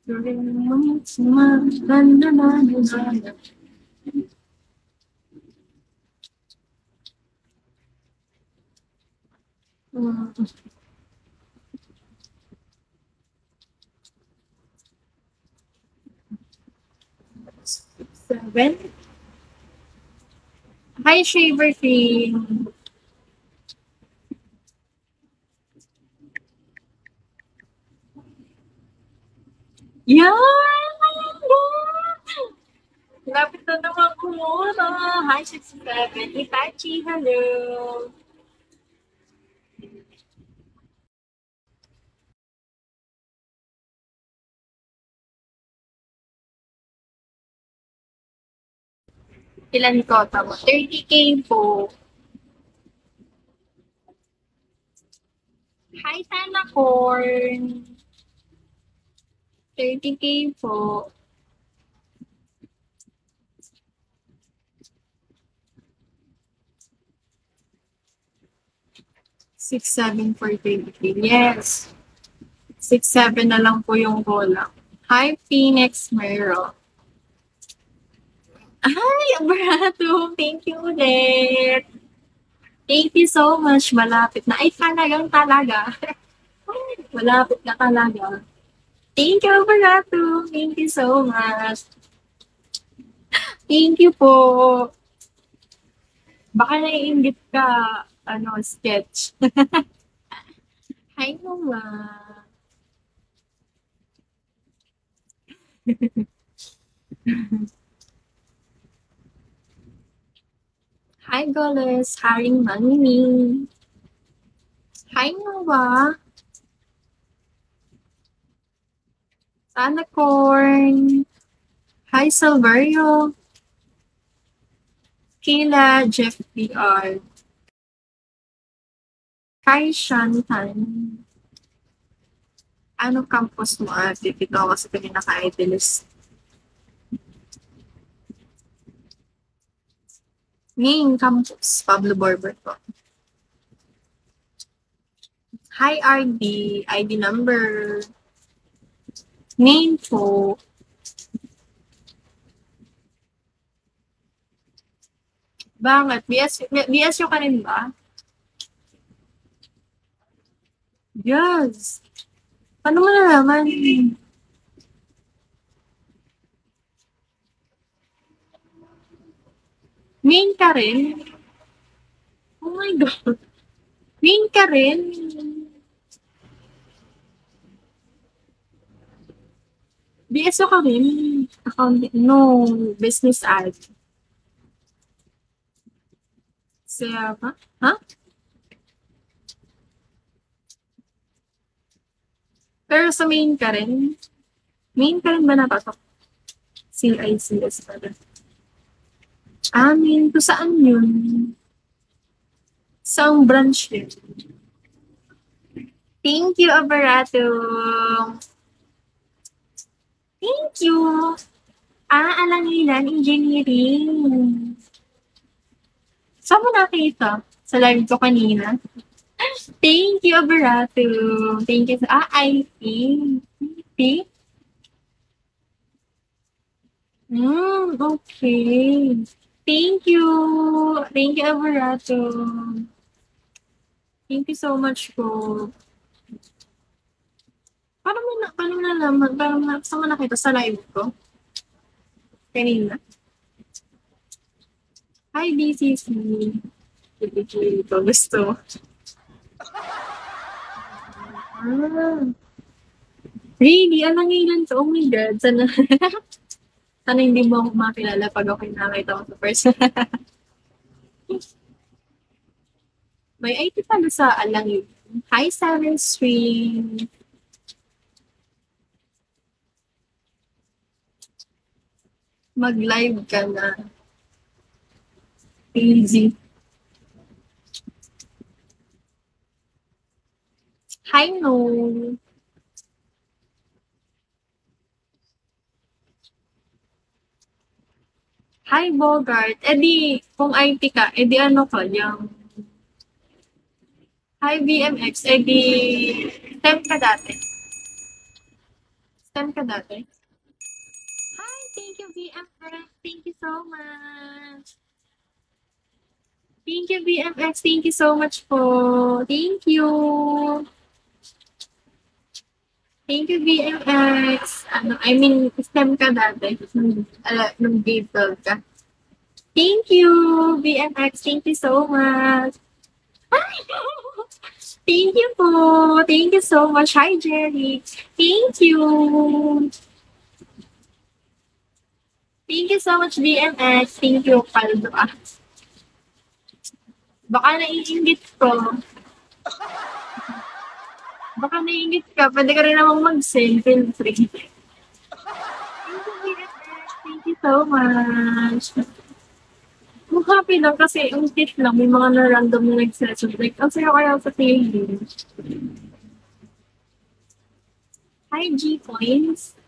7. Hi, Shaver Cream. Yan! Lapit na naman kumuha. Hi, 67. Itachi, hello. Ilan ko? Tama. 30K po. Hi, Sana Corn. 30K po. Six, 7 for 20K. Yes. 6, 7 na lang po yung kulang. Hi, Phoenix Mero. Hi, Abrato. Thank you ulit. Thank you so much. Malapit na. Ay, talaga. Malapit na talaga. Thank you, Abrato. Thank you so much. Thank you po. Baka naiingit ka, sketch. Hi, Mama. Hi, Goles. Haring Manini. Hi, Nova. Sana Corn. Hi, Silverio. Kila Jeff PR. Hi, Shantan. Ano campus mo, ate? Dito ako sa pinaka-idealist. Main campus, Pablo Borber po. Hi, RD. ID number. Name po. Bakit? BSU ka rin ba? Yes. Paano mo nalaman? Main ka rin? Oh my God. Main ka rin? BSO ka rin? Accounting? No. Business ad. Siya ba? Ha? Pero sa main ka rin? Main ka rin ba napasok? CICS pala. Main. To saan yun? Saan branch yun? Thank you, Abarato. Thank you. Alangilan Engineering. Saan mo nakita? Sa live ko kanina? Thank you, Abarato. Thank you. IT. IT? Okay. Thank you. Thank you, Abarato. Thank you so much po. Paano mo nalaman? Saan mo nakita? Sa live ko? Kanina? Hi, BCC. Ito, gusto. Really? Alangilan to? Oh my God. Sana hindi mo ako makilala pag ako nakita ko sa person. May IT pala sa Alangin. Hi, Seven Stream. Mag-live ka na. Easy. Hi, no. Hi, Bogart. Kung IT ka, ano ka, yung... Hi, BMX. Temp ka dati. STEM ka dati? Hi, thank you, BFX. Thank you so much. Thank you, BFX. Thank you so much po. Thank you. Thank you, BFX. I mean, STEM ka dati. Nung grade 12 ka. Thank you, BFX. Thank you so much. Thank you po. Thank you so much. Hi, Jerry. Thank you. Thank you so much, BMX. Thank you, Paldo. Baka naiingit ko. Baka naiingit ka. Pwede ka rin namang mag-send. Feel free. Thank you, BMX. Thank you so much. I'm happy lang kasi ang cute lang. May mga na-random na nag-session. Like, ang sayo kaya sa playlist. Hi, G-Coins.